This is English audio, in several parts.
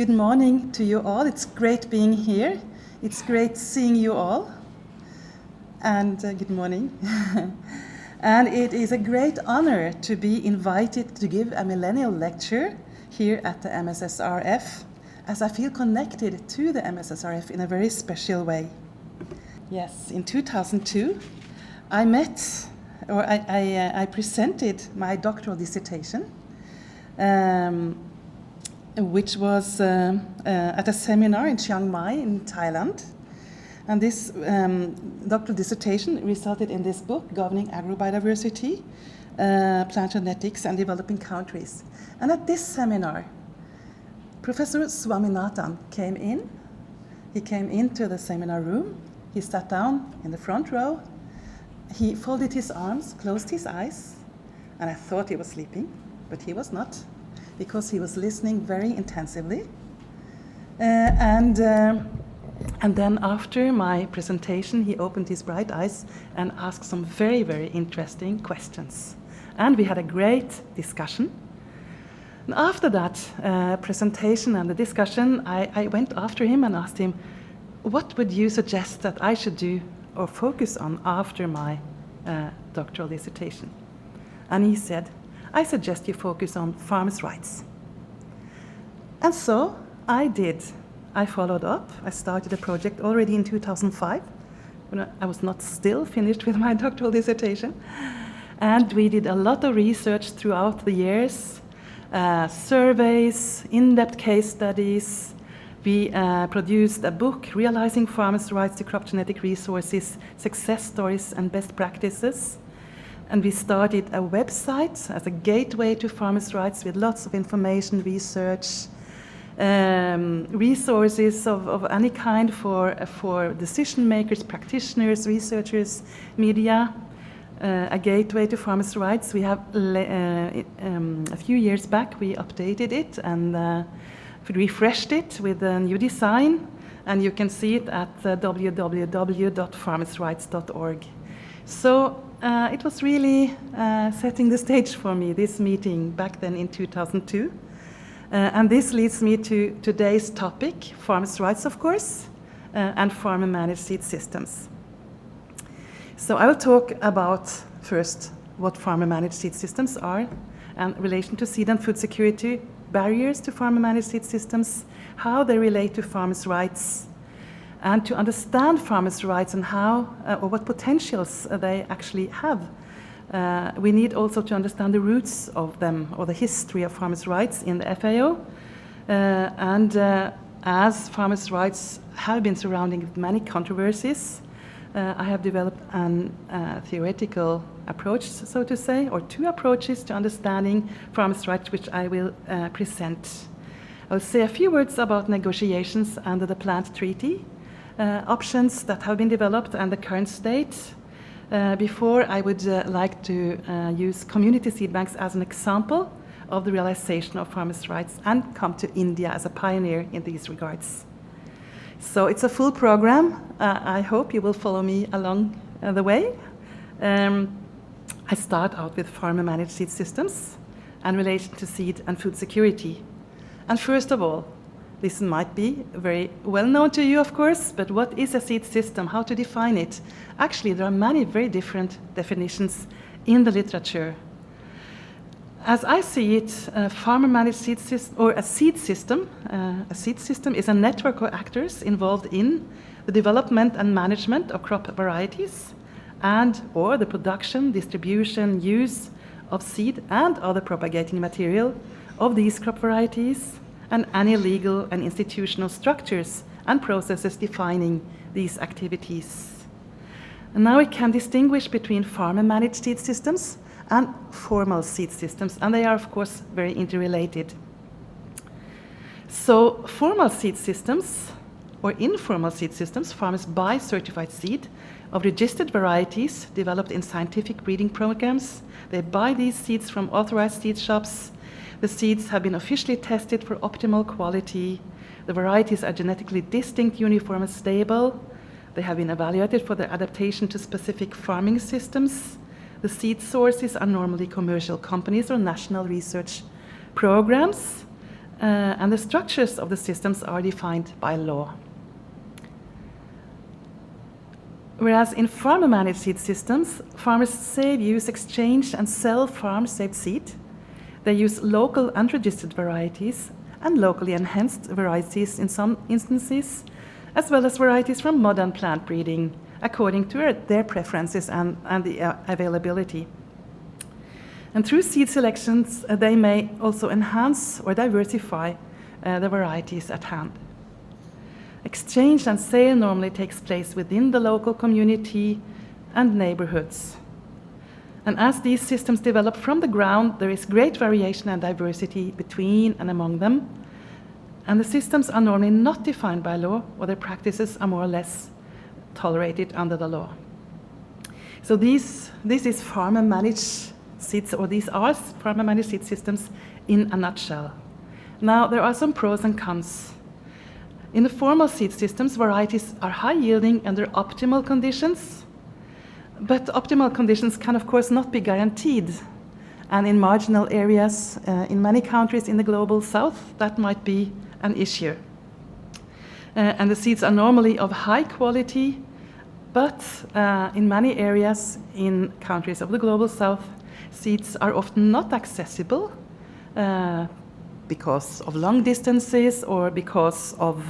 Good morning to you all. It's great being here. It's great seeing you all. And good morning. And it is a great honor to be invited to give a millennial lecture here at the MSSRF, as I feel connected to the MSSRF in a very special way. Yes, in 2002, I presented my doctoral dissertation, which was at a seminar in Chiang Mai in Thailand. And this doctoral dissertation resulted in this book, Governing Agrobiodiversity, Plant Genetics and Developing Countries. And at this seminar, Professor Swaminathan came in. He came into the seminar room. He sat down in the front row. He folded his arms, closed his eyes, and I thought he was sleeping, but he was not, because he was listening very intensively. And then after my presentation, he opened his bright eyes and asked some very, very interesting questions. And we had a great discussion. And after that presentation and the discussion, I went after him and asked him, what would you suggest that I should do or focus on after my doctoral dissertation? And he said, I suggest you focus on farmers' rights. And so I did. I followed up. I started a project already in 2005, when I was not still finished with my doctoral dissertation. And we did a lot of research throughout the years, surveys, in-depth case studies. We produced a book, Realizing Farmers' Rights to Crop Genetic Resources, Success Stories and Best Practices. And we started a website as a gateway to farmers' rights with lots of information, research, resources of any kind for decision makers, practitioners, researchers, media, a gateway to farmers' rights. We have, a few years back, we updated it and refreshed it with a new design, and you can see it at www.farmersrights.org. So it was really setting the stage for me, this meeting back then in 2002. And this leads me to today's topic, farmers' rights, of course, and farmer-managed seed systems. So I will talk about, first, what farmer-managed seed systems are, and relation to seed and food security, barriers to farmer-managed seed systems, how they relate to farmers' rights, and to understand farmers' rights and how, or what potentials they actually have. We need also to understand the roots of them, or the history of farmers' rights in the FAO. As farmers' rights have been surrounding with many controversies, I have developed a theoretical approach, so to say, or two approaches to understanding farmers' rights, which I will present. I'll say a few words about negotiations under the Plant Treaty, options that have been developed and the current state. Before, I would like to use community seed banks as an example of the realization of farmers' rights, and come to India as a pioneer in these regards. So it's a full program. I hope you will follow me along the way. I start out with farmer-managed seed systems and relation to seed and food security. And first of all, this might be very well known to you, of course, but what is a seed system? How to define it? Actually, there are many very different definitions in the literature. As I see it, farmer-managed seed system, or a seed system is a network of actors involved in the development and management of crop varieties, or the production, distribution, use of seed and other propagating material of these crop varieties, and any legal and institutional structures and processes defining these activities. And now we can distinguish between farmer-managed seed systems and formal seed systems, and they are, of course, very interrelated. So formal seed systems, or informal seed systems, farmers buy certified seed of registered varieties developed in scientific breeding programs. They buy these seeds from authorized seed shops. The seeds have been officially tested for optimal quality. The varieties are genetically distinct, uniform, and stable. They have been evaluated for their adaptation to specific farming systems. The seed sources are normally commercial companies or national research programs. and the structures of the systems are defined by law. Whereas in farmer-managed seed systems, farmers save, use, exchange, and sell farm-saved seed. They use local unregistered varieties and locally enhanced varieties in some instances, as well as varieties from modern plant breeding, according to their preferences and the availability. And through seed selections, they may also enhance or diversify the varieties at hand. Exchange and sale normally takes place within the local community and neighborhoods. And as these systems develop from the ground, there is great variation and diversity between and among them. And the systems are normally not defined by law, or their practices are more or less tolerated under the law. So this is farmer-managed seeds, or these are farmer-managed seed systems in a nutshell. Now, there are some pros and cons. In the formal seed systems, varieties are high-yielding under optimal conditions, but optimal conditions can, of course, not be guaranteed. And in marginal areas, in many countries in the global south, that might be an issue. And the seeds are normally of high quality, but in many areas in countries of the global south, seeds are often not accessible because of long distances, or because of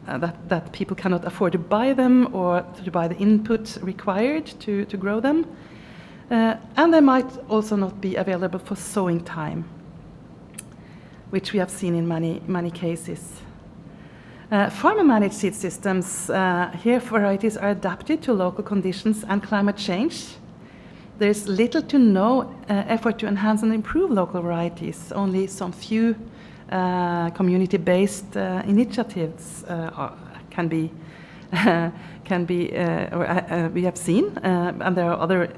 that people cannot afford to buy them or to buy the input required to grow them. And they might also not be available for sowing time, which we have seen in many cases. Farmer-managed seed systems, here varieties are adapted to local conditions and climate change. There's little to no effort to enhance and improve local varieties. Only some few community-based initiatives can be we have seen, and there are other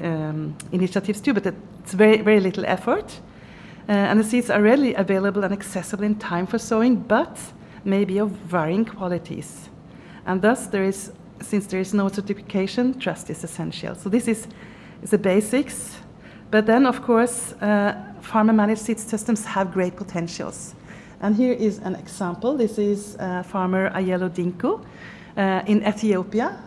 initiatives too, but it's very little effort. And the seeds are readily available and accessible in time for sowing, but may be of varying qualities. And thus, since there is no certification, trust is essential. So this is the basics. But then, of course, farmer-managed seed systems have great potentials. And here is an example. This is farmer Ayelo Dinko in Ethiopia.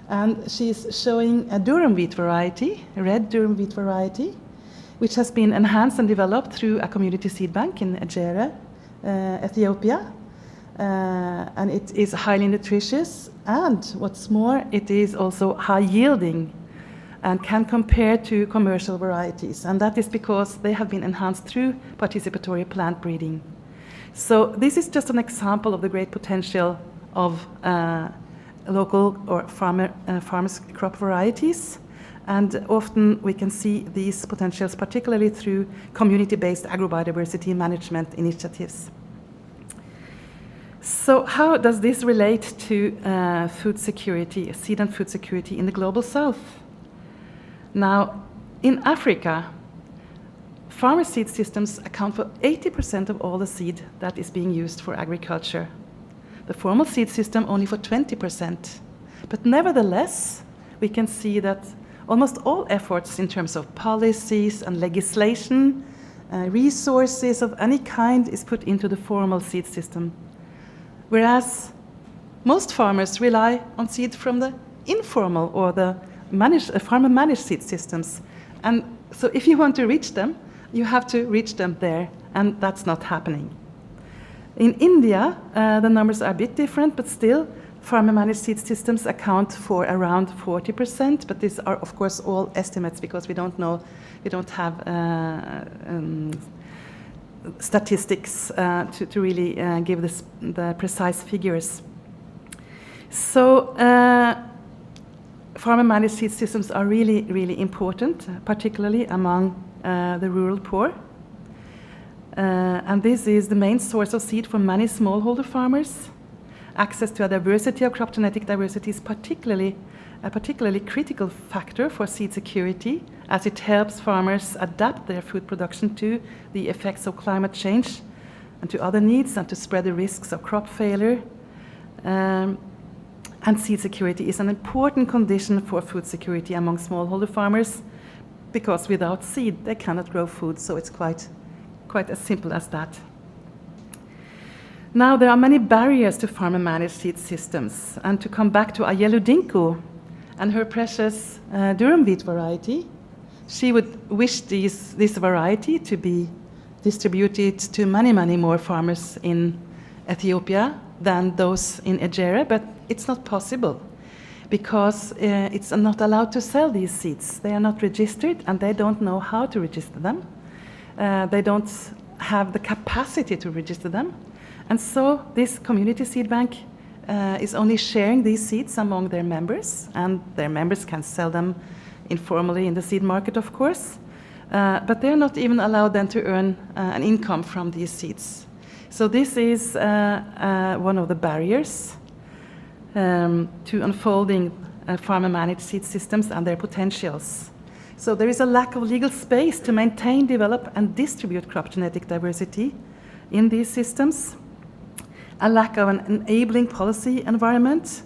And she's showing a durum wheat variety, a red durum wheat variety, which has been enhanced and developed through a community seed bank in Ejere, Ethiopia. And it is highly nutritious, and what's more, it is also high yielding and can compare to commercial varieties. And that is because they have been enhanced through participatory plant breeding. So this is just an example of the great potential of local or farmers' crop varieties. And often we can see these potentials, particularly through community-based agrobiodiversity management initiatives. So how does this relate to food security, seed and food security in the global south? Now, in Africa, farmer seed systems account for 80% of all the seed that is being used for agriculture. The formal seed system only for 20%. But nevertheless, we can see that almost all efforts in terms of policies and legislation, resources of any kind is put into the formal seed system. Whereas most farmers rely on seed from the informal or the farmer-managed seed systems. And so if you want to reach them, you have to reach them there, and that's not happening. In India, the numbers are a bit different, but still, farmer-managed seed systems account for around 40%, but these are, of course, all estimates because we don't know, we don't have statistics to really give the precise figures. So farmer-managed seed systems are really important, particularly among the rural poor. And this is the main source of seed for many smallholder farmers. Access to a diversity of crop genetic diversity is a particularly critical factor for seed security, as it helps farmers adapt their food production to the effects of climate change and to other needs, and to spread the risks of crop failure. And seed security is an important condition for food security among smallholder farmers, because without seed they cannot grow food, so it's quite as simple as that. Now, there are many barriers to farmer-managed seed systems. And to come back to Ayelu Dinko and her precious durum wheat variety, she would wish this variety to be distributed to many, many more farmers in Ethiopia than those in Ejere, but it's not possible because it's not allowed to sell these seeds. They are not registered and they don't know how to register them. They don't have the capacity to register them. And so this community seed bank is only sharing these seeds among their members, and their members can sell them informally in the seed market, of course. But they're not even allowed then to earn an income from these seeds. So this is one of the barriers to unfolding farmer-managed seed systems and their potentials. So there is a lack of legal space to maintain, develop, and distribute crop genetic diversity in these systems, a lack of an enabling policy environment,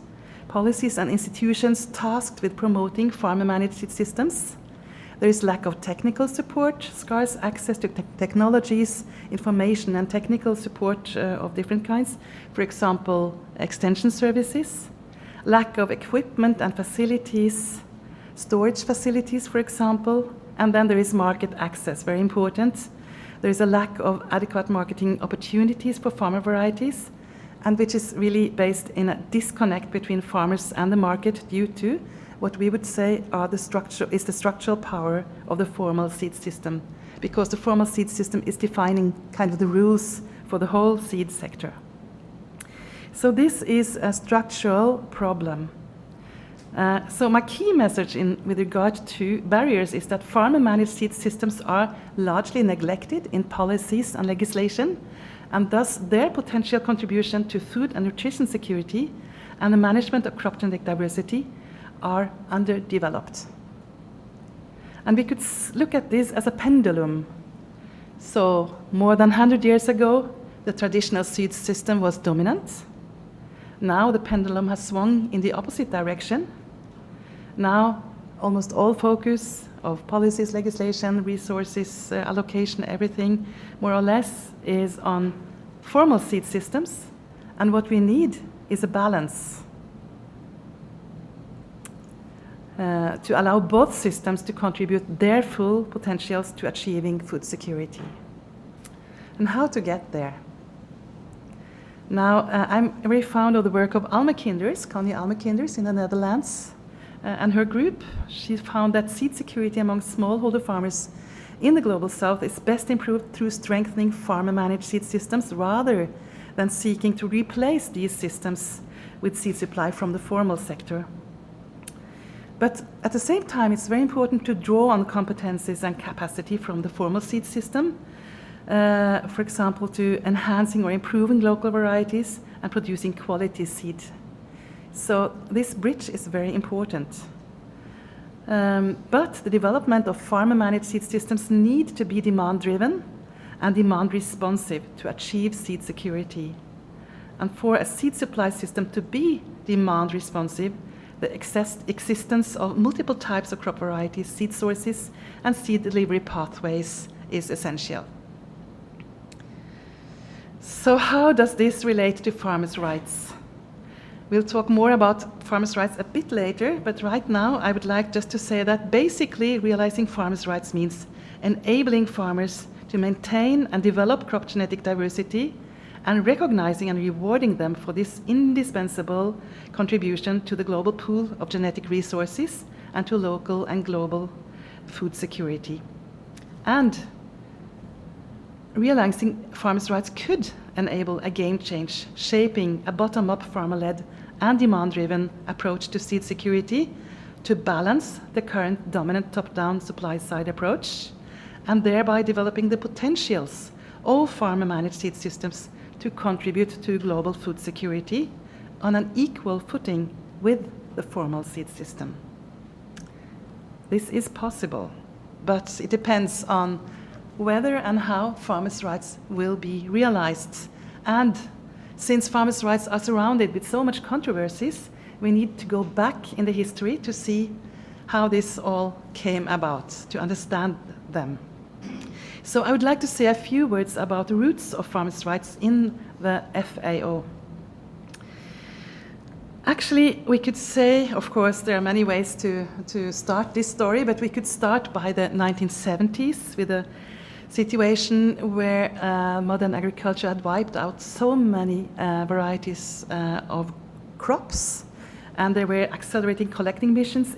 policies and institutions tasked with promoting farmer-managed seed systems. There is lack of technical support, scarce access to technologies, information and technical support of different kinds, for example, extension services, lack of equipment and facilities, storage facilities, for example, and then there is market access, very important. There is a lack of adequate marketing opportunities for farmer varieties, and which is really based in a disconnect between farmers and the market due to what we would say is the structural power of the formal seed system, because the formal seed system is defining kind of the rules for the whole seed sector. So this is a structural problem. So my key message with regard to barriers is that farmer-managed seed systems are largely neglected in policies and legislation, and thus their potential contribution to food and nutrition security and the management of crop genetic diversity are underdeveloped. And we could look at this as a pendulum. So more than 100 years ago, the traditional seed system was dominant. Now the pendulum has swung in the opposite direction. Now almost all focus of policies, legislation, resources, allocation, everything more or less is on formal seed systems. And what we need is a balance to allow both systems to contribute their full potentials to achieving food security. And how to get there? Now, I'm very fond of the work of Alma Kinders, Connie Alma Kinders in the Netherlands, and her group. She found that seed security among smallholder farmers in the Global South is best improved through strengthening farmer-managed seed systems rather than seeking to replace these systems with seed supply from the formal sector. But at the same time, it's very important to draw on competencies and capacity from the formal seed system, for example, to enhancing or improving local varieties and producing quality seed. So this bridge is very important. But the development of farmer-managed seed systems need to be demand-driven and demand-responsive to achieve seed security. And for a seed supply system to be demand-responsive, the existence of multiple types of crop varieties, seed sources, and seed delivery pathways is essential. So how does this relate to farmers' rights? We'll talk more about farmers' rights a bit later, but right now I would like just to say that basically realizing farmers' rights means enabling farmers to maintain and develop crop genetic diversity and recognizing and rewarding them for this indispensable contribution to the global pool of genetic resources and to local and global food security. And realizing farmers' rights could enable a game change, shaping a bottom-up farmer-led and demand-driven approach to seed security to balance the current dominant top-down supply-side approach, and thereby developing the potentials of farmer-managed seed systems to contribute to global food security on an equal footing with the formal seed system. This is possible, but it depends on whether and how farmers' rights will be realized. And since farmers' rights are surrounded with so much controversies, we need to go back in the history to see how this all came about, to understand them. So I would like to say a few words about the roots of farmers' rights in the FAO. Actually, we could say, of course, there are many ways to start this story, but we could start by the 1970s with a situation where modern agriculture had wiped out so many varieties of crops, and there were accelerating collecting missions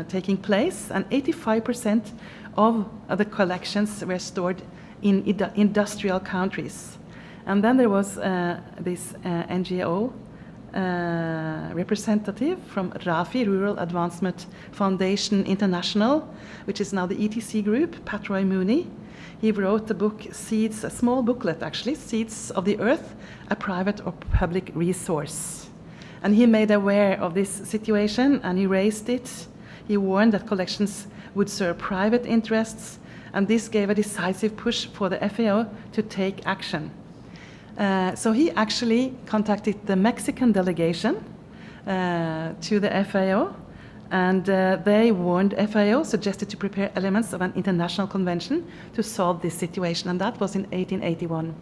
taking place, and 85% of the collections were stored in industrial countries. And then there was this NGO representative from RAFI, Rural Advancement Foundation International, which is now the ETC group, Pat Roy Mooney. He wrote the book Seeds, a small booklet actually, Seeds of the Earth, a private or public resource. And he made aware of this situation and he raised it. He warned that collections would serve private interests, and this gave a decisive push for the FAO to take action. So he actually contacted the Mexican delegation to the FAO, and they warned FAO, suggested to prepare elements of an international convention to solve this situation, and that was in 1881.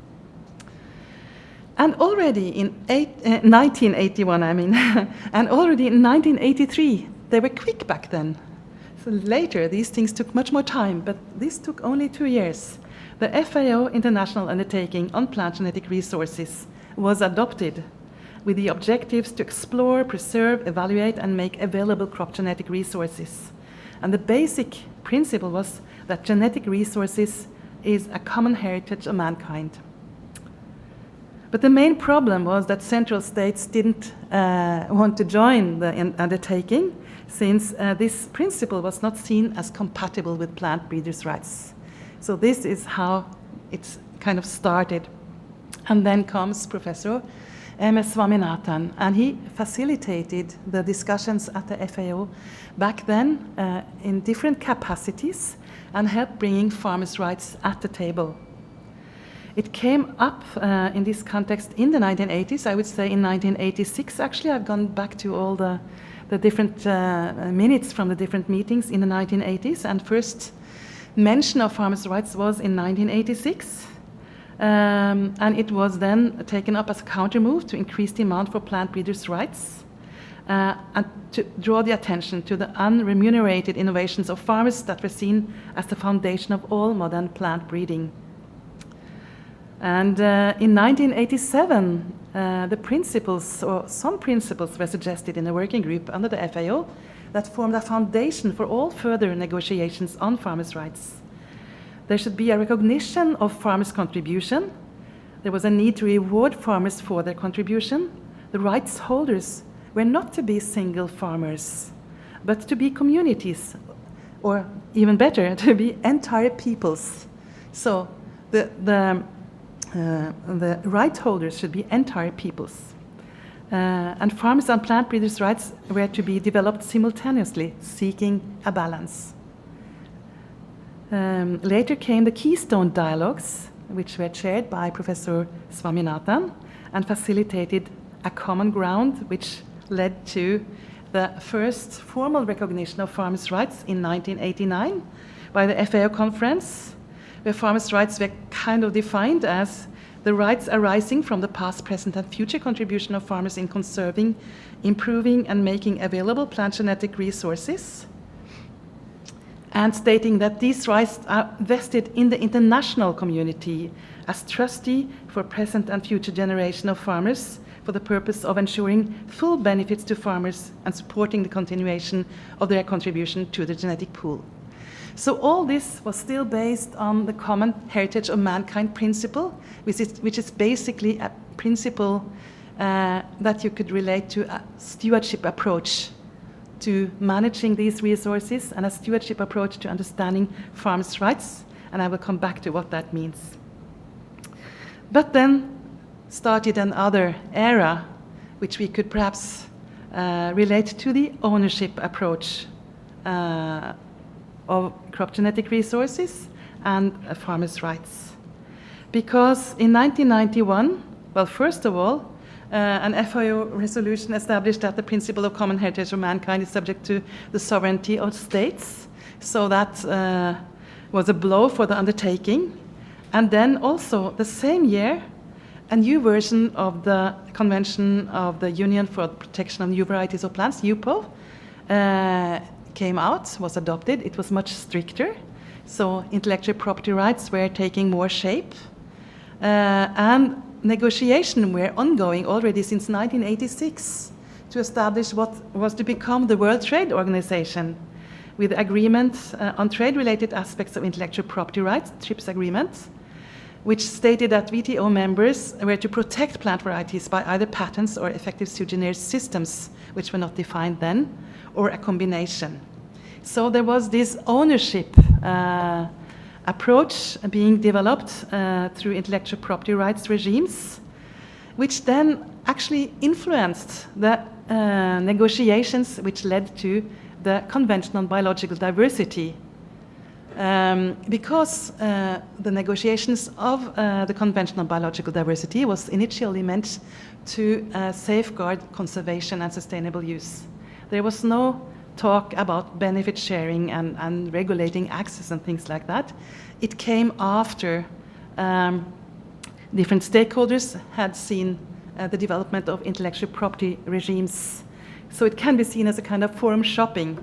And already in 1981, and already in 1983, they were quick back then. So later, these things took much more time, but this took only 2 years. The FAO International Undertaking on Plant Genetic Resources was adopted with the objectives to explore, preserve, evaluate, and make available crop genetic resources. And the basic principle was that genetic resources is a common heritage of mankind. But the main problem was that central states didn't want to join the undertaking, since this principle was not seen as compatible with plant breeders' rights. So this is how it's kind of started. And then comes Professor M.S.Swaminathan, and he facilitated the discussions at the FAO back then in different capacities and helped bringing farmers' rights at the table. It came up in this context in the 1980s, I would say in 1986 actually. I've gone back to all the different minutes from the different meetings in the 1980s, and first mention of farmers' rights was in 1986, and it was then taken up as a counter-move to increase demand for plant breeders' rights and to draw the attention to the unremunerated innovations of farmers that were seen as the foundation of all modern plant breeding. And in 1987, the principles, or some principles, were suggested in a working group under the FAO that formed a foundation for all further negotiations on farmers' rights. There should be a recognition of farmers' contribution. There was a need to reward farmers for their contribution. The rights holders were not to be single farmers, but to be communities, or even better, to be entire peoples. So the right holders should be entire peoples. And farmers and plant breeders' rights were to be developed simultaneously, seeking a balance. Later came the Keystone Dialogues, which were chaired by Professor Swaminathan and facilitated a common ground, which led to the first formal recognition of farmers' rights in 1989 by the FAO conference, where farmers' rights were kind of defined as the rights arising from the past, present, and future contribution of farmers in conserving, improving, and making available plant genetic resources, and stating that these rights are vested in the international community as trustee for present and future generation of farmers for the purpose of ensuring full benefits to farmers and supporting the continuation of their contribution to the genetic pool. So all this was still based on the common heritage of mankind principle, which is basically a principle that you could relate to a stewardship approach to managing these resources and a stewardship approach to understanding farmers' rights, and I will come back to what that means. But then started another era, which we could perhaps relate to the ownership approach of crop genetic resources and farmers' rights. Because in 1991, well, first of all, an FAO resolution established that the principle of common heritage of mankind is subject to the sovereignty of states, so that was a blow for the undertaking. And then also the same year, a new version of the Convention of the Union for the Protection of New Varieties of Plants, UPOV, came out, was adopted. It was much stricter. So intellectual property rights were taking more shape. And negotiations were ongoing already since 1986 to establish what was to become the World Trade Organization, with agreement on trade-related aspects of intellectual property rights, TRIPS agreement, which stated that WTO members were to protect plant varieties by either patents or effective sui generis systems, which were not defined then, or a combination. So there was this ownership approach being developed through intellectual property rights regimes, which then actually influenced the negotiations which led to the Convention on Biological Diversity. Because the negotiations of the Convention on Biological Diversity was initially meant to safeguard conservation and sustainable use. There was no talk about benefit sharing and regulating access and things like that. It came after different stakeholders had seen the development of intellectual property regimes. So it can be seen as a kind of forum shopping.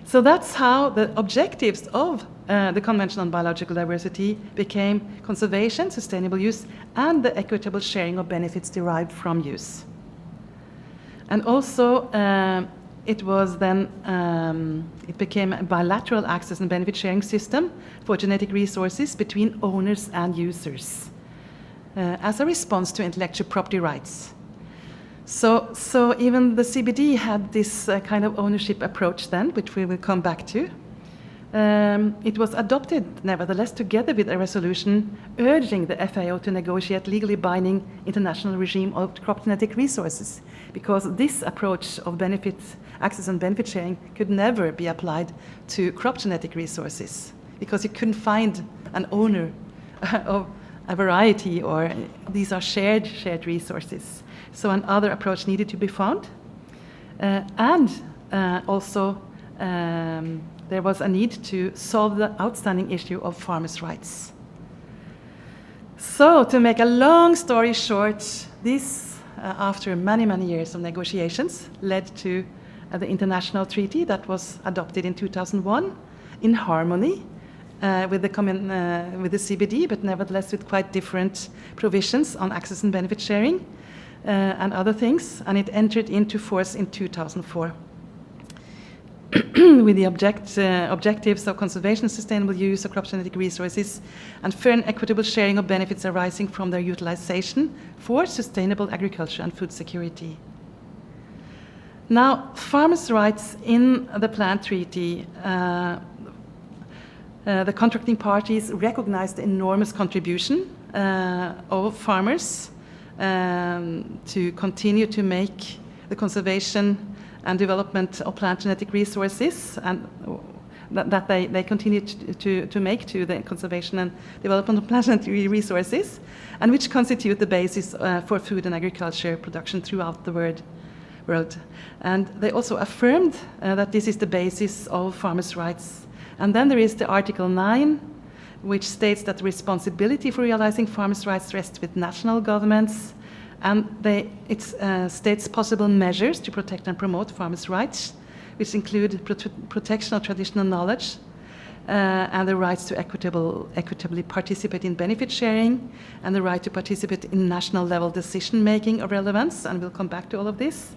So that's how the objectives of the Convention on Biological Diversity became conservation, sustainable use, and the equitable sharing of benefits derived from use. And also, it was then, it became a bilateral access and benefit sharing system for genetic resources between owners and users as a response to intellectual property rights. So even the CBD had this kind of ownership approach then, which we will come back to. It was adopted, nevertheless, together with a resolution urging the FAO to negotiate legally binding international regime of crop genetic resources, because this approach of access and benefit sharing could never be applied to crop genetic resources, because you couldn't find an owner of a variety, or these are shared resources. So another approach needed to be found. Also, there was a need to solve the outstanding issue of farmers' rights. So, to make a long story short, this, after many, many years of negotiations, led to the international treaty that was adopted in 2001 in harmony with the CBD, but nevertheless with quite different provisions on access and benefit sharing and other things, and it entered into force in 2004. With the objectives of conservation, sustainable use of crop genetic resources, and fair and equitable sharing of benefits arising from their utilization for sustainable agriculture and food security. Now, farmers' rights in the plant treaty, the contracting parties recognized the enormous contribution of farmers to continue to make the conservation and development of plant genetic resources, and that they continue to make to the conservation and development of plant genetic resources, and which constitute the basis for food and agriculture production throughout the world. And they also affirmed that this is the basis of farmers' rights. And then there is the Article 9, which states that the responsibility for realizing farmers' rights rests with national governments, and it states possible measures to protect and promote farmers' rights, which include protection of traditional knowledge and the rights to equitably participate in benefit sharing, and the right to participate in national level decision making of relevance, and we'll come back to all of this.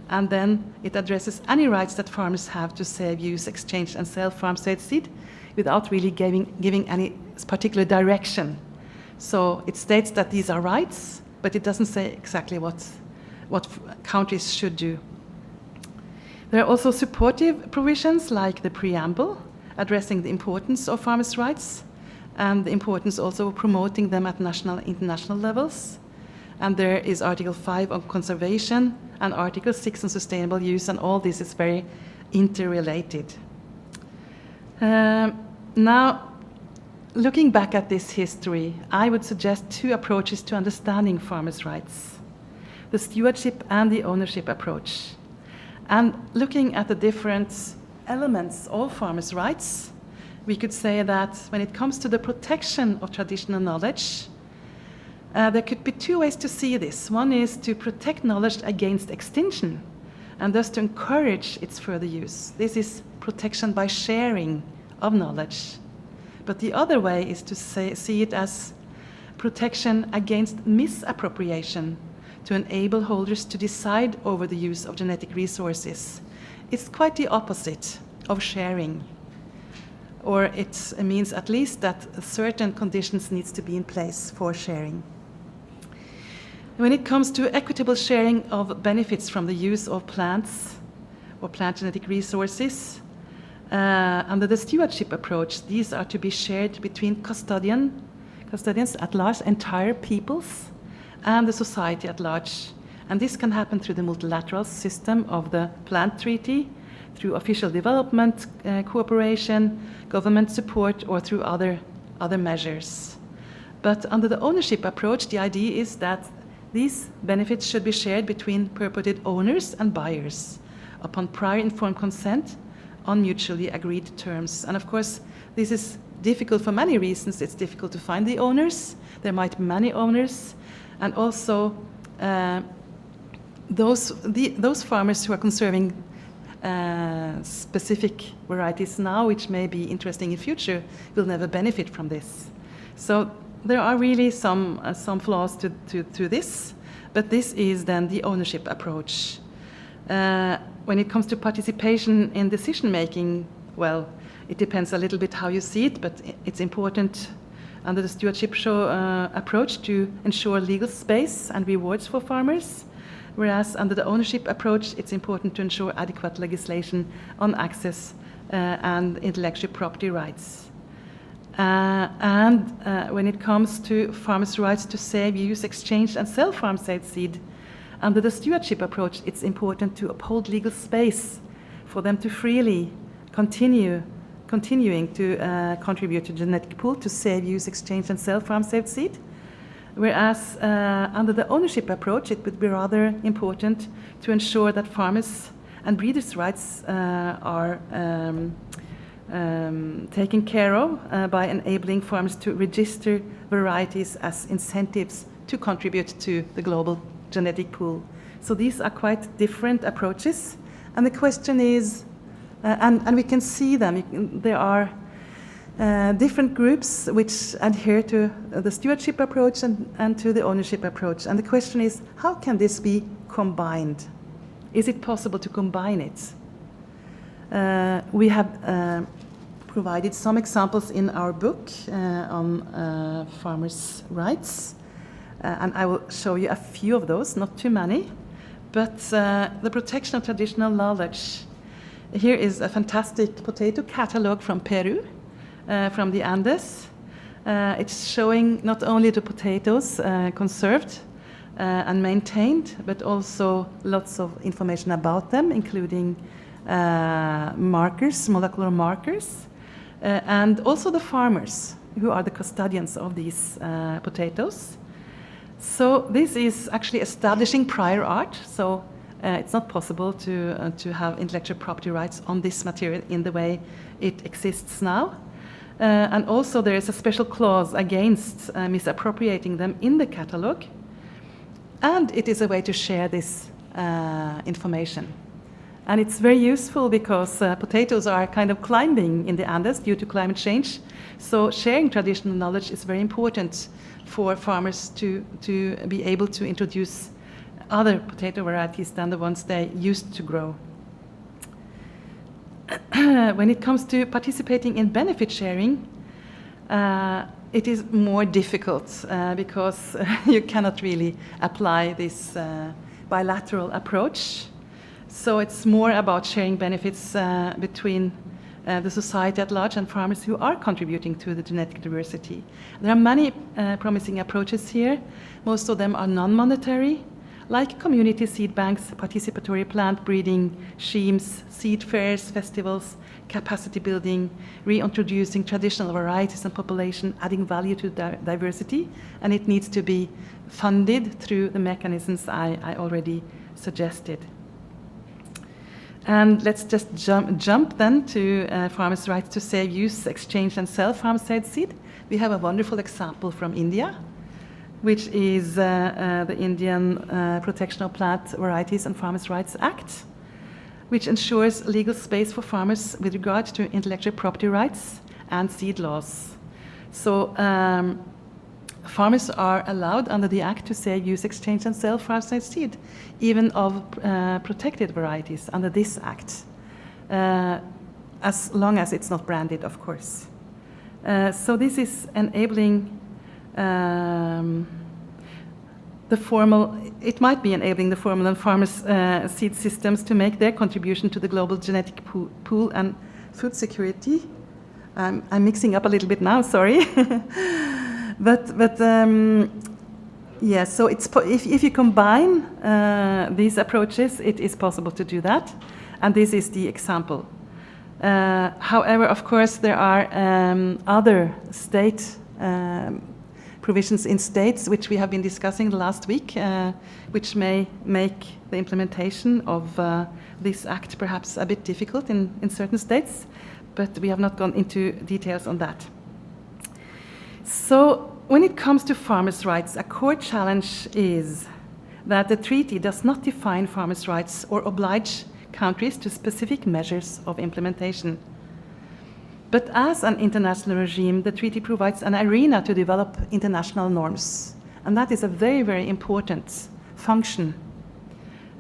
And then it addresses any rights that farmers have to save, use, exchange, and sell farm-state seed without really giving any particular direction. So it states that these are rights, but it doesn't say exactly what countries should do. There are also supportive provisions like the preamble, addressing the importance of farmers' rights and the importance also of promoting them at national and international levels. And there is Article 5 on conservation and Article 6 on sustainable use, and all this is very interrelated. Now, looking back at this history, I would suggest two approaches to understanding farmers' rights: the stewardship and the ownership approach. And looking at the different elements of farmers' rights, we could say that when it comes to the protection of traditional knowledge, there could be two ways to see this. One is to protect knowledge against extinction, and thus to encourage its further use. This is protection by sharing of knowledge. But the other way is to see it as protection against misappropriation, to enable holders to decide over the use of genetic resources. It's quite the opposite of sharing, or it means at least that certain conditions needs to be in place for sharing. When it comes to equitable sharing of benefits from the use of plants or plant genetic resources, under the stewardship approach, these are to be shared between custodians at large, entire peoples, and the society at large. And this can happen through the multilateral system of the plant treaty, through official development cooperation, government support, or through other measures. But under the ownership approach, the idea is that these benefits should be shared between purported owners and buyers upon prior informed consent on mutually agreed terms. And of course, this is difficult for many reasons. It's difficult to find the owners. There might be many owners. And also, those farmers who are conserving specific varieties now, which may be interesting in future, will never benefit from this. So there are really some flaws to this, but this is then the ownership approach. When it comes to participation in decision making, well, it depends a little bit how you see it, but it's important under the stewardship approach to ensure legal space and rewards for farmers, whereas under the ownership approach, it's important to ensure adequate legislation on access and intellectual property rights. When it comes to farmers' rights to save, use, exchange, and sell farm-saved seed, under the stewardship approach, it's important to uphold legal space for them to freely continuing to contribute to genetic pool to save, use, exchange, and sell farm-saved seed. Whereas under the ownership approach, it would be rather important to ensure that farmers and breeders' rights are taken care of by enabling farmers to register varieties as incentives to contribute to the global genetic pool. So these are quite different approaches. And the question is, and we can see them, there are different groups which adhere to the stewardship approach and to the ownership approach. And the question is, how can this be combined? Is it possible to combine it? We have provided some examples in our book on farmers' rights. And I will show you a few of those, not too many. But the protection of traditional knowledge. Here is a fantastic potato catalog from Peru, from the Andes. It's showing not only the potatoes conserved and maintained, but also lots of information about them, including markers, molecular markers, and also the farmers who are the custodians of these potatoes. So this is actually establishing prior art. So it's not possible to have intellectual property rights on this material in the way it exists now. And also there is a special clause against misappropriating them in the catalog. And it is a way to share this information. And it's very useful because potatoes are kind of climbing in the Andes due to climate change. So sharing traditional knowledge is very important for farmers to be able to introduce other potato varieties than the ones they used to grow. When it comes to participating in benefit sharing, it is more difficult because you cannot really apply this bilateral approach. So it's more about sharing benefits between the society at large and farmers who are contributing to the genetic diversity. There are many promising approaches here. Most of them are non-monetary, like community seed banks, participatory plant breeding, schemes, seed fairs, festivals, capacity building, reintroducing traditional varieties and population, adding value to diversity, and it needs to be funded through the mechanisms I already suggested. And let's just jump then to farmers' rights to save, use, exchange, and sell farm-saved seed. We have a wonderful example from India, which is the Indian Protection of Plant Varieties and Farmers' Rights Act, which ensures legal space for farmers with regard to intellectual property rights and seed laws. So farmers are allowed under the Act to save, use, exchange, and sell farm-saved seed, even of protected varieties under this Act, as long as it's not branded, of course. So this is enabling it might be enabling the formal and farmers' seed systems to make their contribution to the global genetic pool and food security. I'm mixing up a little bit now, sorry. Yeah, so if you combine these approaches, it is possible to do that, and this is the example. However, of course, there are other state provisions in states, which we have been discussing last week, which may make the implementation of this act perhaps a bit difficult in certain states, but we have not gone into details on that. So when it comes to farmers' rights, a core challenge is that the treaty does not define farmers' rights or oblige countries to specific measures of implementation. But as an international regime, the treaty provides an arena to develop international norms. And that is a very, very important function.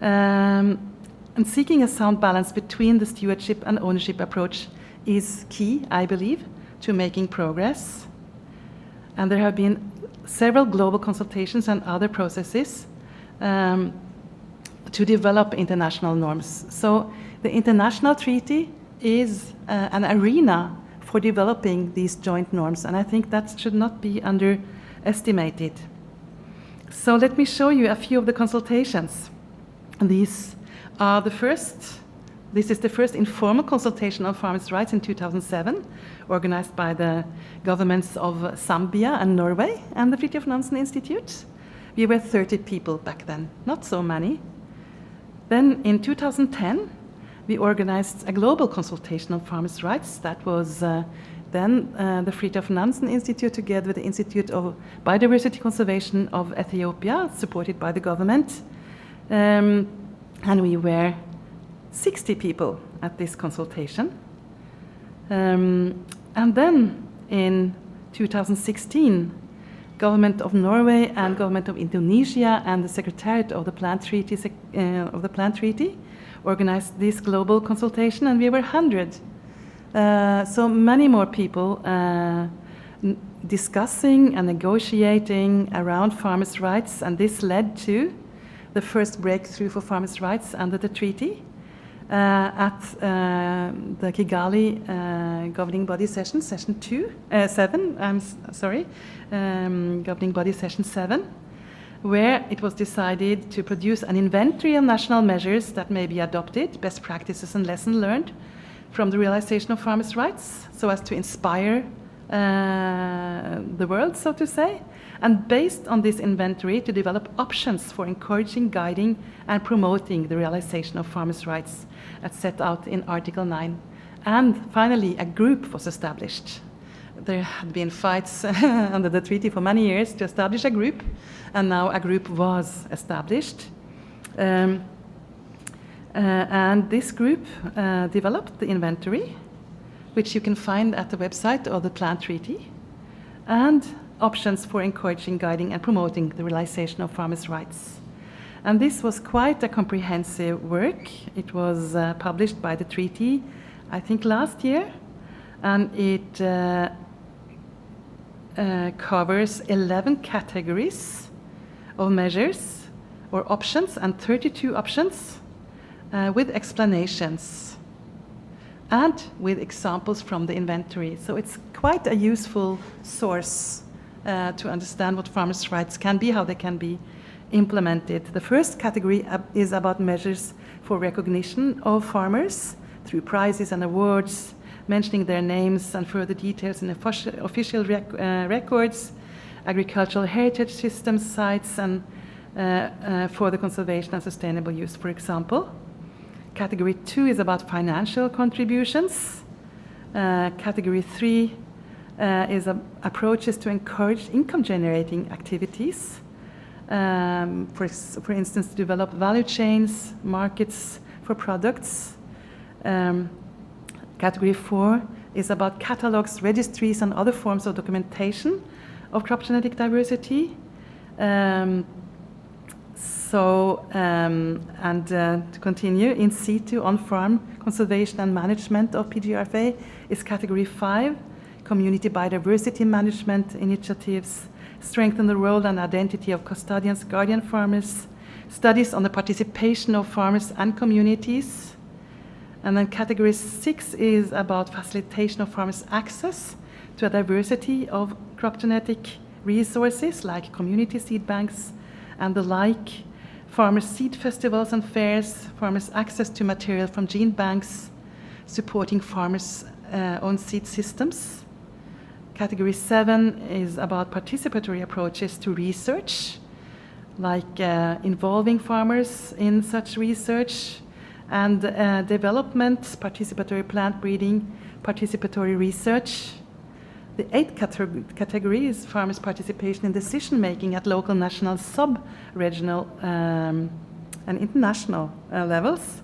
And seeking a sound balance between the stewardship and ownership approach is key, I believe, to making progress. And there have been several global consultations and other processes to develop international norms. So the international treaty is an arena for developing these joint norms, and I think that should not be underestimated. So let me show you a few of the consultations. These are this is the first informal consultation on farmers' rights in 2007, organized by the governments of Zambia and Norway and the Fridtjof Nansen Institute. We were 30 people back then, not so many. Then in 2010, we organized a global consultation on farmers' rights. That was then the Fridtjof Nansen Institute together with the Institute of Biodiversity Conservation of Ethiopia, supported by the government. And we were 60 people at this consultation. And then in 2016, Government of Norway and Government of Indonesia and the Secretariat of the Plant Treaty organized this global consultation, and we were 100. So many more people discussing and negotiating around farmers' rights, and this led to the first breakthrough for farmers' rights under the treaty at the Kigali governing body session, governing body session 7, where it was decided to produce an inventory of national measures that may be adopted, best practices and lessons learned from the realization of farmers' rights, so as to inspire the world, so to say, and based on this inventory to develop options for encouraging, guiding, and promoting the realization of farmers' rights as set out in Article 9. And finally, a group was established. There had been fights under the treaty for many years to establish a group, and now a group was established. And this group developed the inventory, which you can find at the website of the Plant Treaty, and options for encouraging, guiding, and promoting the realization of farmers' rights. And this was quite a comprehensive work. It was published by the treaty, I think, last year, and it covers 11 categories of measures or options and 32 options with explanations and with examples from the inventory. So it's quite a useful source to understand what farmers' rights can be, how they can be implemented. The first category is about measures for recognition of farmers through prizes and awards, mentioning their names and further details in official records, agricultural heritage system sites, and for the conservation and sustainable use, for example. Category 2 is about financial contributions. Category 3 is approaches to encourage income-generating activities. For instance, to develop value chains, markets for products. Category 4 is about catalogs, registries, and other forms of documentation of crop genetic diversity. To continue, in situ, on-farm conservation and management of PGRFA is Category 5, community biodiversity management initiatives, strengthen the role and identity of custodians, guardian farmers, studies on the participation of farmers and communities. And then Category 6 is about facilitation of farmers' access to a diversity of crop genetic resources like community seed banks and the like, farmers' seed festivals and fairs, farmers' access to material from gene banks, supporting farmers' own seed systems. Category 7 is about participatory approaches to research, like involving farmers in such research, and development, participatory plant breeding, participatory research. The 8th category is farmers' participation in decision-making at local, national, sub-regional, and international levels.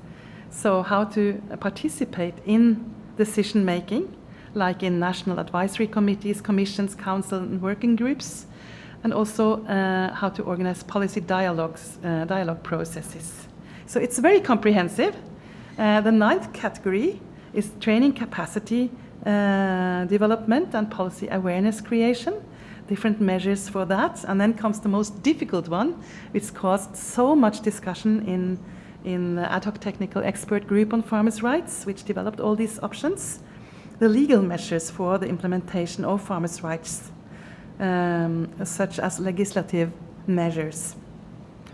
So how to participate in decision-making, like in national advisory committees, commissions, council, and working groups, and also how to organize policy dialogue processes. So it's very comprehensive. The 9th category is training capacity development and policy awareness creation, different measures for that. And then comes the most difficult one, which caused so much discussion in the ad hoc technical expert group on farmers' rights, which developed all these options, the legal measures for the implementation of farmers' rights, such as legislative measures.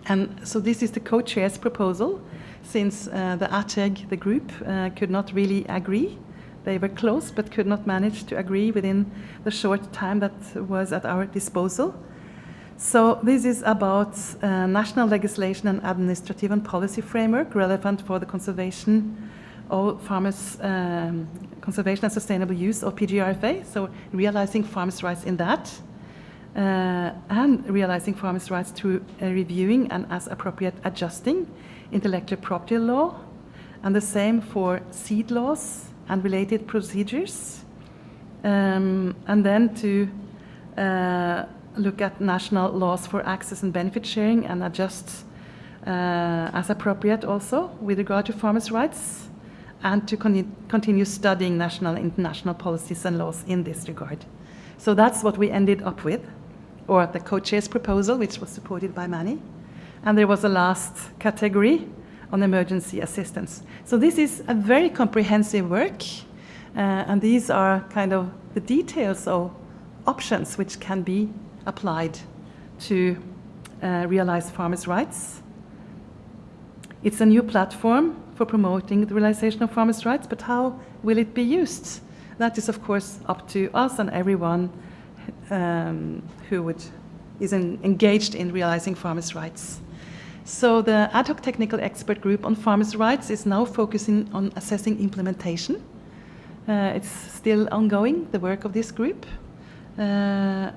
And so this is the co-chair's proposal, since the ATEG, the group, could not really agree. They were close but could not manage to agree within the short time that was at our disposal. So this is about national legislation and administrative and policy framework relevant for the conservation of farmers, conservation and sustainable use of PGRFA, so realizing farmers' rights in that, and realizing farmers' rights through reviewing and as appropriate adjusting intellectual property law, and the same for seed laws and related procedures, and then to look at national laws for access and benefit sharing and adjust as appropriate also with regard to farmers' rights, and to continue studying national and international policies and laws in this regard. So that's what we ended up with, or the co-chair's proposal, which was supported by many. And there was a last category on emergency assistance. So this is a very comprehensive work, and these are kind of the details of options which can be applied to realize farmers' rights. It's a new platform for promoting the realization of farmers' rights, but how will it be used? That is, of course, up to us and everyone who is engaged in realizing farmers' rights. So the ad hoc technical expert group on farmers' rights is now focusing on assessing implementation. It's still ongoing, the work of this group. The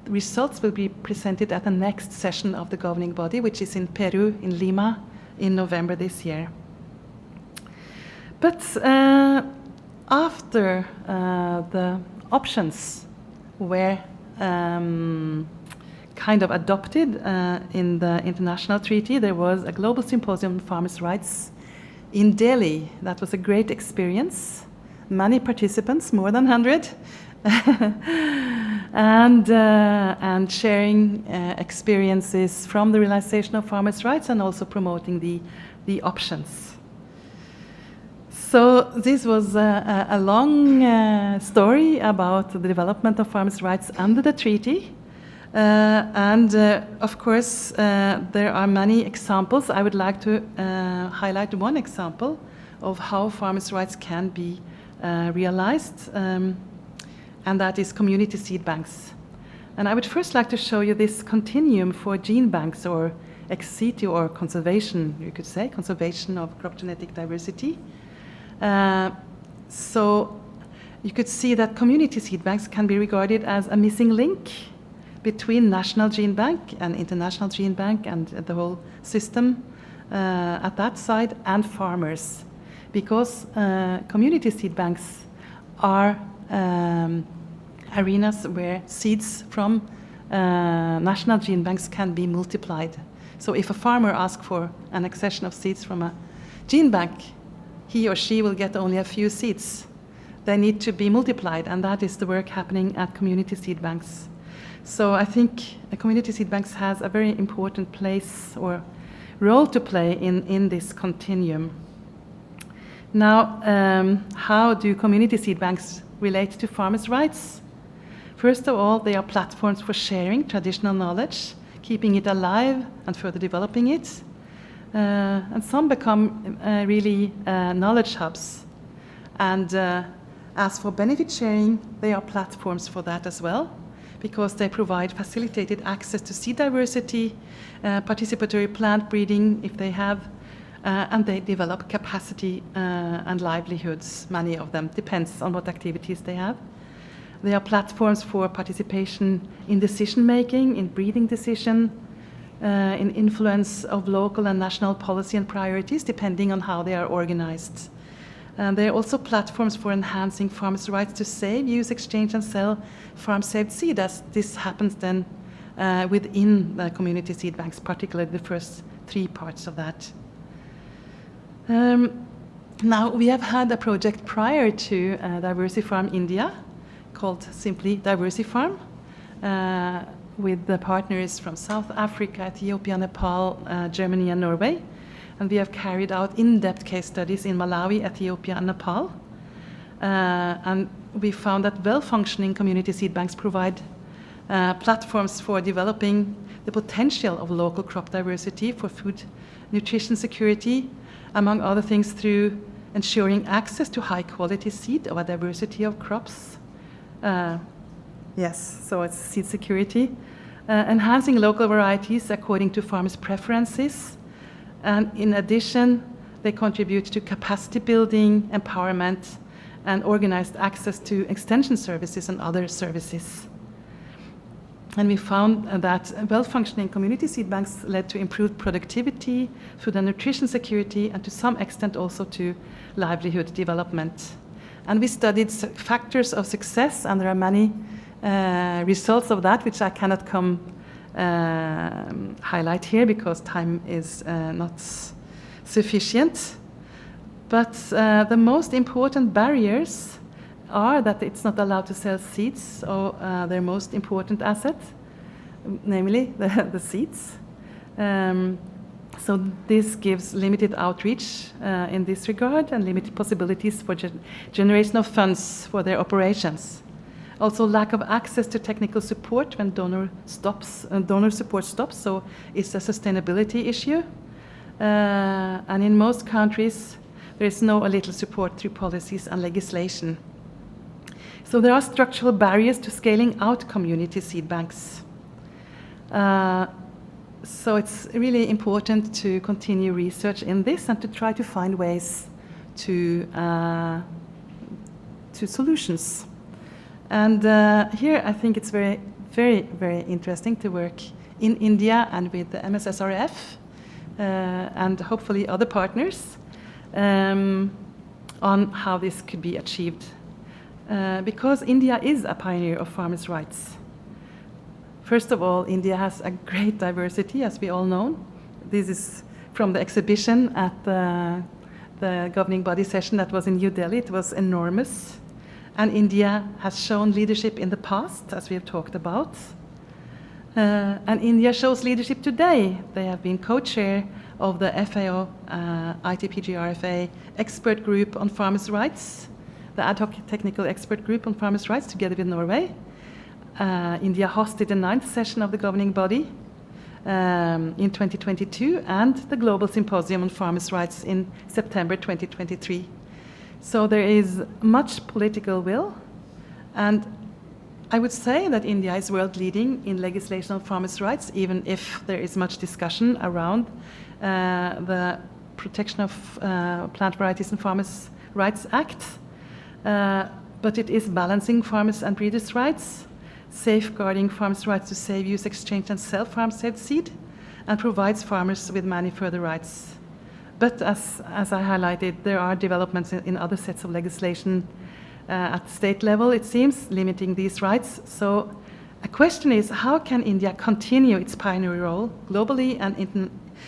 results will be presented at the next session of the governing body, which is in Peru, in Lima, in November this year. But after the options were kind of adopted in the international treaty, there was a global symposium on farmers' rights in Delhi. That was a great experience. Many participants, more than 100, and sharing experiences from the realization of farmers' rights and also promoting the options. So this was a long story about the development of farmers' rights under the treaty. Of course, there are many examples. I would like to highlight one example of how farmers' rights can be realized, and that is community seed banks. And I would first like to show you this continuum for gene banks or ex situ, or conservation, you could say, conservation of crop genetic diversity. So you could see that community seed banks can be regarded as a missing link between national gene bank and international gene bank and the whole system at that side, and farmers, because community seed banks are arenas where seeds from national gene banks can be multiplied. So if a farmer asks for an accession of seeds from a gene bank, he or she will get only a few seeds. They need to be multiplied, and that is the work happening at community seed banks. So I think community seed banks has a very important place or role to play in this continuum. Now, how do community seed banks relate to farmers' rights? First of all, they are platforms for sharing traditional knowledge, keeping it alive and further developing it. And some become really knowledge hubs. And as for benefit sharing, they are platforms for that as well, because they provide facilitated access to seed diversity, participatory plant breeding if they have, and they develop capacity and livelihoods, many of them, depends on what activities they have. They are platforms for participation in decision making, in breeding decision, in influence of local and national policy and priorities, depending on how they are organized. And they are also platforms for enhancing farmers' rights to save, use, exchange, and sell farm-saved seed, as this happens then within the community seed banks, particularly the first three parts of that. Now, we have had a project prior to DiversiFarm India called simply DiversiFarm, with the partners from South Africa, Ethiopia, Nepal, Germany, and Norway. And we have carried out in-depth case studies in Malawi, Ethiopia, and Nepal. And we found that well-functioning community seed banks provide platforms for developing the potential of local crop diversity for food nutrition security, among other things through ensuring access to high-quality seed of a diversity of crops. Yes, so it's seed security. Enhancing local varieties according to farmers' preferences. And in addition, they contribute to capacity building, empowerment, and organized access to extension services and other services. And we found that well-functioning community seed banks led to improved productivity, food and nutrition security, and to some extent also to livelihood development. And we studied factors of success, and there are many results of that, which I cannot highlight here because time is not sufficient. But the most important barriers are that it's not allowed to sell seeds, or their most important asset, namely the seeds. So this gives limited outreach in this regard and limited possibilities for generation of funds for their operations. Also, lack of access to technical support when donor support stops, so it's a sustainability issue. And in most countries, there is no or little support through policies and legislation. So there are structural barriers to scaling out community seed banks. So it's really important to continue research in this and to try to find ways to solutions. And here I think it's very, very, very interesting to work in India and with the MSSRF and hopefully other partners on how this could be achieved. Because India is a pioneer of farmers' rights. First of all, India has a great diversity, as we all know. This is from the exhibition at the governing body session that was in New Delhi. It was enormous. And India has shown leadership in the past, as we have talked about. And India shows leadership today. They have been co-chair of the FAO ITPGRFA expert group on farmers' rights, the ad hoc technical expert group on farmers' rights, together with Norway. India hosted the 9th session of the governing body in 2022 and the Global Symposium on Farmers' Rights in September 2023. So there is much political will, and I would say that India is world leading in legislation on farmers' rights, even if there is much discussion around the Protection of Plant Varieties and Farmers' Rights Act. But it is balancing farmers' and breeders' rights, safeguarding farmers' rights to save, use, exchange, and sell farm-saved seed, and provides farmers with many further rights. But as I highlighted, there are developments in other sets of legislation at state level, it seems, limiting these rights. So a question is, how can India continue its pioneering role globally and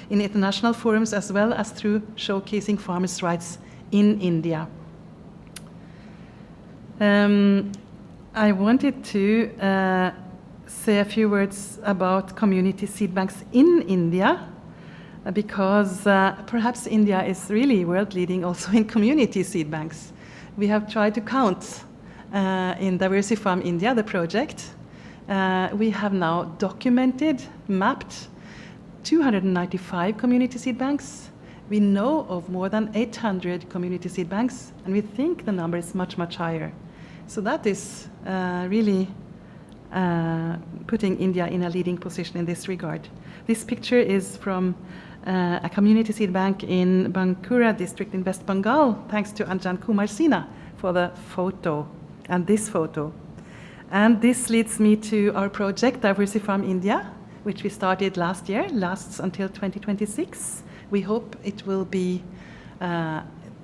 in international forums, as well as through showcasing farmers' rights in India? I wanted to say a few words about community seed banks in India, because perhaps India is really world leading also in community seed banks. We have tried to count in Diversifarm India, the project. We have now documented, mapped 295 community seed banks. We know of more than 800 community seed banks, and we think the number is much, much higher. So that is really putting India in a leading position in this regard. This picture is from a community seed bank in Bankura district in West Bengal, thanks to Anjan Kumar Sinha for the photo and this photo. And this leads me to our project, Diversifarm India, which we started last year, lasts until 2026. We hope it will be,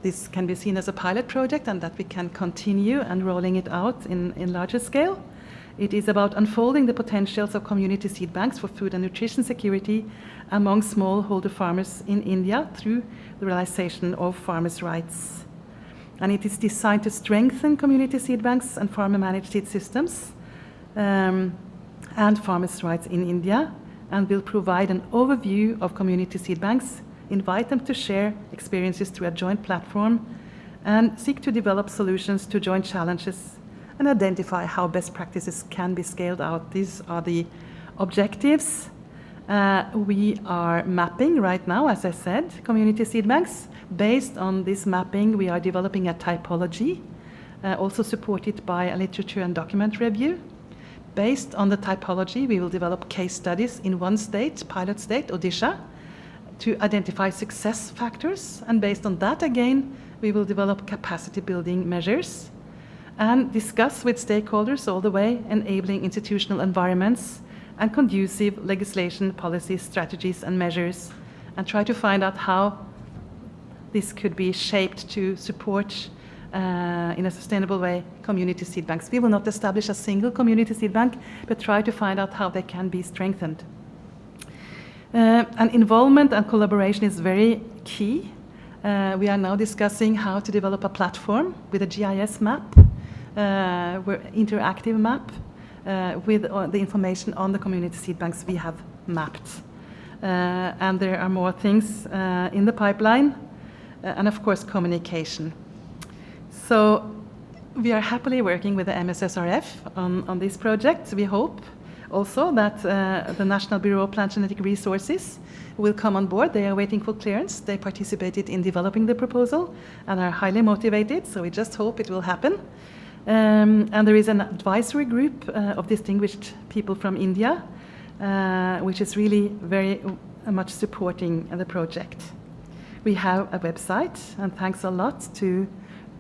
this can be seen as a pilot project and that we can continue and rolling it out in larger scale. It is about unfolding the potentials of community seed banks for food and nutrition security among smallholder farmers in India through the realization of farmers' rights. And it is designed to strengthen community seed banks and farmer-managed seed systems and farmers' rights in India, and will provide an overview of community seed banks, invite them to share experiences through a joint platform, and seek to develop solutions to joint challenges and identify how best practices can be scaled out. These are the objectives. We are mapping right now, as I said, community seed banks. Based on this mapping, we are developing a typology, also supported by a literature and document review. Based on the typology, we will develop case studies in one state, pilot state, Odisha, to identify success factors. And based on that, again, we will develop capacity building measures and discuss with stakeholders all the way, enabling institutional environments and conducive legislation, policies, strategies, and measures, and try to find out how this could be shaped to support in a sustainable way community seed banks. We will not establish a single community seed bank, but try to find out how they can be strengthened. And involvement and collaboration is very key. We are now discussing how to develop a platform with a GIS map, interactive map, with the information on the community seed banks we have mapped. And there are more things in the pipeline, and of course communication. So we are happily working with the MSSRF on this project. We hope also that the National Bureau of Plant Genetic Resources will come on board. They are waiting for clearance. They participated in developing the proposal and are highly motivated, so we just hope it will happen. And there is an advisory group of distinguished people from India, which is really very much supporting the project. We have a website, and thanks a lot to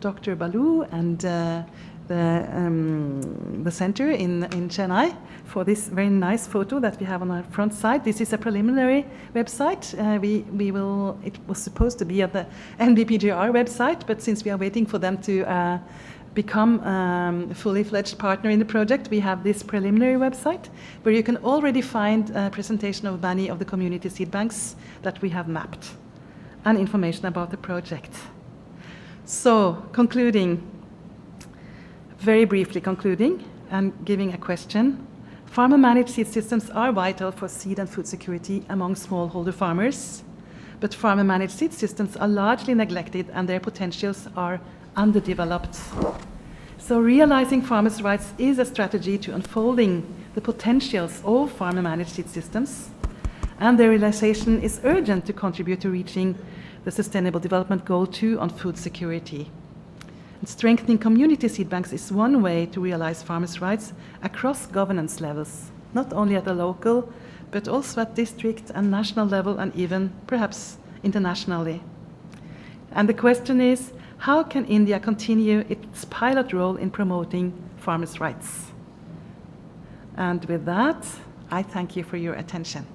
Dr. Balu and the center in Chennai for this very nice photo that we have on our front side. This is a preliminary website. It was supposed to be at the NBPGR website, but since we are waiting for them to become a fully fledged partner in the project, we have this preliminary website where you can already find a presentation of many of the community seed banks that we have mapped and information about the project. So, concluding, very briefly concluding and giving a question, farmer-managed seed systems are vital for seed and food security among smallholder farmers, but farmer-managed seed systems are largely neglected and their potentials are underdeveloped. So realizing farmers' rights is a strategy to unfolding the potentials of farmer-managed seed systems, and their realization is urgent to contribute to reaching the Sustainable Development Goal 2 on food security. Strengthening community seed banks is one way to realize farmers' rights across governance levels, not only at the local, but also at district and national level, and even perhaps internationally. And the question is, how can India continue its pilot role in promoting farmers' rights? And with that, I thank you for your attention.